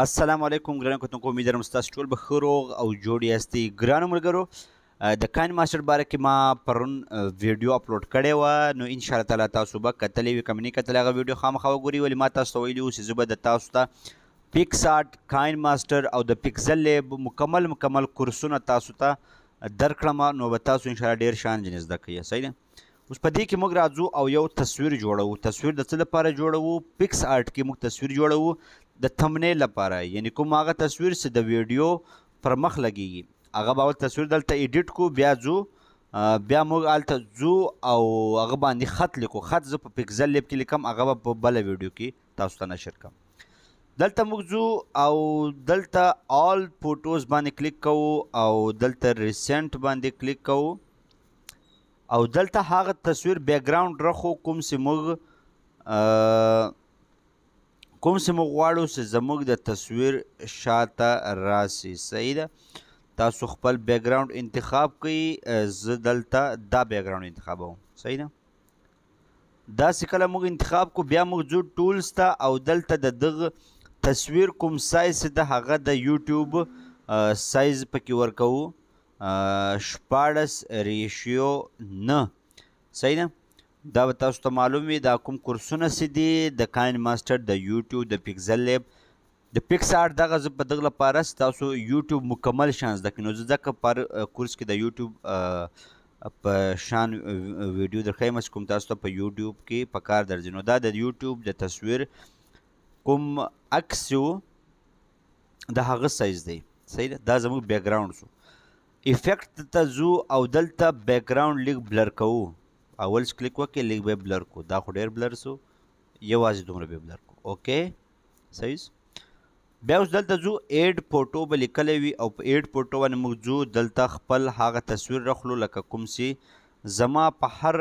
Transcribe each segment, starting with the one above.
السلام علیکم ګرانو کتونکو امید لرم ستاسو ټول به ښه روغ او جوړ یاستئ. ګرانو ملګرو د کاین ماسټر باره کې ما پرون ویډیو اپلوډ کړې وه، نو انشاءالله تعالی تاسو به کتلې وي، که مې نه کتلې هغه ویډیو خامخا وګورئ. ولې ما تاسو ته ویلي وو چې زه به د تاسو ته پیکس آرټ، کاین ماسټر او د پیکزل لیب مکمل کورسونه تاسو ته درکړم، نو به تاسو انشاءالله ډېر ښه انجن زده کوئ. صحیح ده. اوس په دې کې موږ راځو او یو تصویر جوړوو. تصویر د څه لپاره جوړوو؟ پیکس آرټ کې موږ تصویر جوړوو د تمنیل لپاره، یعنی کوم هغه تصویر چې د ویډیو پر مخ لګیږي هغه به اول تصویر دلته ایډیټ کو، بیا موږ هلته ځو او هغه باندې خط لیکو. خط زه په پیکزل لیب کې لیکم، هغه به په بله ویډیو کې تاسو ته نشر کړم. دلته موږ ځو او دلته آل فوټوز باندې کلیک کوو او دلته ریسنټ باندې کلیک کوو او دلته هغه تصویر بیکګراوند رخو کوم چې موږ غواړو چې زموږ د تصویر شاته راسي. صحیح ده. تاسو خپل بیکګراوند انتخاب کړئ. زه دلته دا بیکګراوند انتخابوم. صحیح ده. داسې کله موږ انتخاب کو، بیا موږ ځو ټولز ته او دلته د دغه تصویر کوم سایز ده هغه د یوټیوب سایز پکې ورکوو 14:9. صحیح ده. دا به تاسو ته معلوم وي دا کوم کورسونه چې دي د کاین ماسټر، د یوټیوب، د پیکزل لیب، د پیکس آرټ. دغه زه په دغه لپاره چې تاسو یوټیوب مکمل شان زده کړئ، نو زه ځکه پر کورس کې د یوټیوب په شان ویډیو درښیم چې کوم تاسو ته په یوټیوب کې په کار درځي. نو دا د یوټیوب د تصویر کوم عکس و د هغه سایز دی. صحیح ده. دا زموږ بیکګراوند شو. افیکټ ته ځو او دلته بیکګراوند لیک بلر کوو. اول کلیک وکړئ، لیک به بلر کو. دا خو ډېر بلر سو، یوازې دومره به بلر کو. اوکې صحیح. بیا اوس دلته ځو ایډ فوټو به لیکلی وي او په ایډ فوټو باندې موږ ځو دلته خپل هغه تصویر راخلو لکه کوم چې زما په هر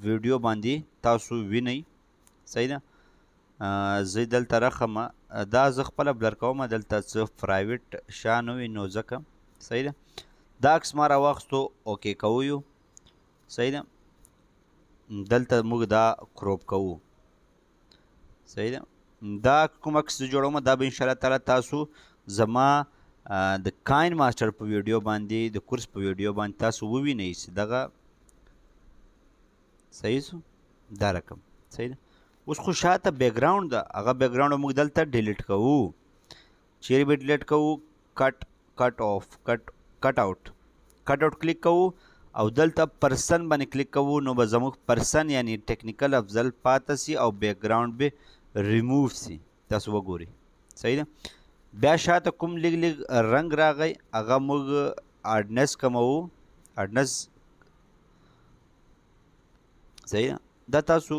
ویډیو باندې تاسو وینئ. صحیح ده. زه دلته رخمه، دا زه خپله بلر کوم، دلته څه پرایویټ شا نه وي نو ځکه. صحیح ده. دا عکس ما راواخیستو، اوکې کوو یو. صحیح ده. دلته موږ دا کروپ کوو. صحیح ده. دا کوم عکس زه جوړوم دا به انشاءالله تعالی تاسو زما د کاین ماسټر په ویډیو باندې، د کورس په ویډیو باندې تاسو ووینئ چې دغه صحیح سو دا رقم. صحیح ده. اوس خو شاته بیکګراوند ده، هغه بیکګراوند موږ دلته ډیلیټ کوو. چیرې به ډیلیټ کوو؟ کټ آوټ کلیک کوو او دلته پرسن باندې کلیک کوو، نو به زموږ پرسن یعنی ټیکنیکل افضل پاته سي او بیکګراوند به ریموو سي. تاسو وګورئ. صحیح ده. بیا شاته کوم لږ رنګ راغی هغه موږ اډنس کموو. اډنس صحیح ده. دا تاسو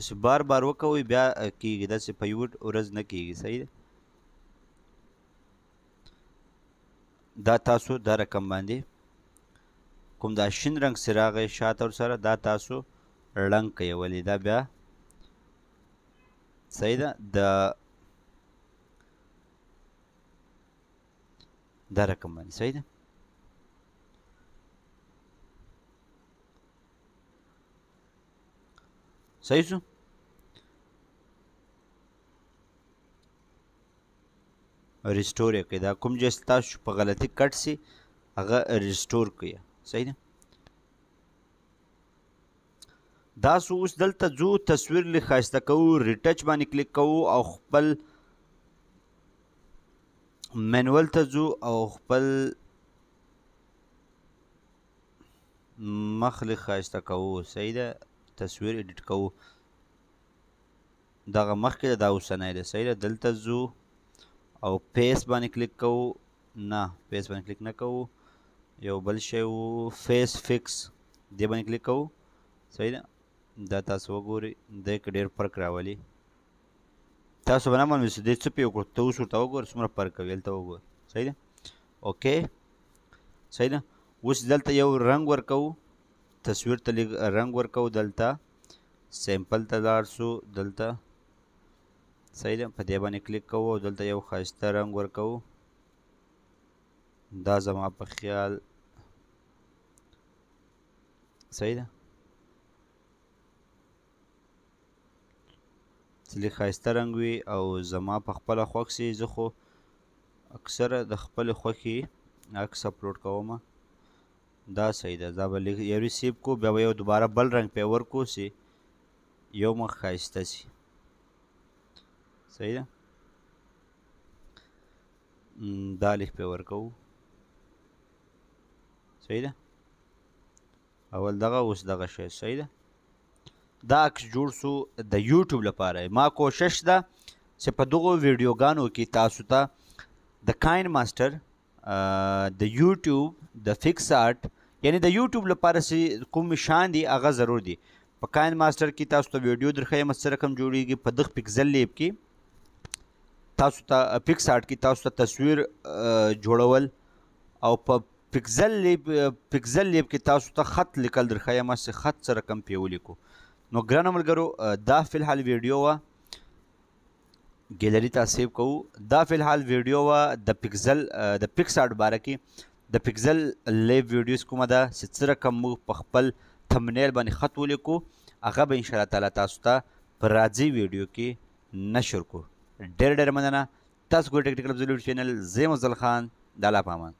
چې بار وکوئ بیا کیږي، داسې په یوه ورځ نه کیږي. صحیح ده. دا تاسو دا رقم باندې کوم دا شین رنګ چې راغی شاته ورسره دا تاسو ړنګ کوئ، ولې دا بیا صحیح ده. دا رقم باندې صحیح ده. صحیح شو. ریسټور یې کړئ. دا کوم ځای چې تاسو په غلطي کټ سي هغه ریسټور کړئ. صحیح ده. دا سو اوس دلته ځو تصویر لږ ښایسته کوو، ریټچ باندې کلیک کوو او خپل مینول ته ځو او خپل مخ لږ ښایسته کوو. صحیح ده. تصویر ایډیټ کوو. دغه مخکې ده، دا اوسنی ده. صحیح ده. دلته ځو او فیس باندې کلیک کوو. نه فیس باندې کلیک نه کوو، یو بل شی و فیس فکس، دې باندې کلیک کوو. صحیح ده. دا تاسو وګورئ، دی که ډېر فرق راولي. تاسو به نه معلومېږي چې دی څه پې وکړو. ته اوس ورته وګوره څومره فرق کوي. هلته وګوره. صحیح ده. اوکې صحیح ده. اوس دلته یو رنګ ورکوو، تصویر ته لږ رنګ ورکوو. دلته سیمپل ته لاړ شو. دلته صحیح ده. په دې باندې کلیک کوو او دلته یو ښایسته رنګ ورکوو. دا زما په خیال صحیح ده. چې لږ ښایسته رنګ وي او زما په خپله خوښ سي. زه خو اکثره د خپل خوښې عکس اپلوډ کوم. دا صحیح ده. دا به یو ریسیو کو بیا به یو دوباره بل رنګ پې ورکو سي یو مخ ښایسته سي. صحیح ده. دا لیک پې ورکوو. صحیح ده. اول دغه اوس دغه شی. صحیح ده. دا عکس جوړ سو د یوټیوب لپاره. ما کوشش ده چې په دغو ویډیوګانو کې تاسو ته د کاین ماسټر د یوټیوب د فکس آرټ یعنی د یوټیوب لپاره چې کوم شان دي هغه ضرور دي. په کاین ماسټر کې تاسو ته ویډیو درښیم څه رقم جوړیږي. په دغه پکسل لیب کې تاسو ته فکس آرټ کې تاسو ته تصویر جوړول او په پکسل لیب کې تاسو ته خط لیکل درښیم چې خط څه رقم پې ولیکو. نو ګرانو ملګرو دا فی الحال ویډیو وه. ګیلري ته سیو کوو. دا فی الحال ویډیو وه د پکس آرټ باره کې. د پکسل لیب ویډیوز کومه ده چې څه رقم موږ په خپل تمنیل باندې خط ولیکو هغه به انشاءالله تعالی تاسو ته په راځي ویډیو کې نشر کو. ډېر ډېر مننه. تاسو ګورئ ټیکنیکل ابزرور چینل. زه یم افضل خان. د الله په امان.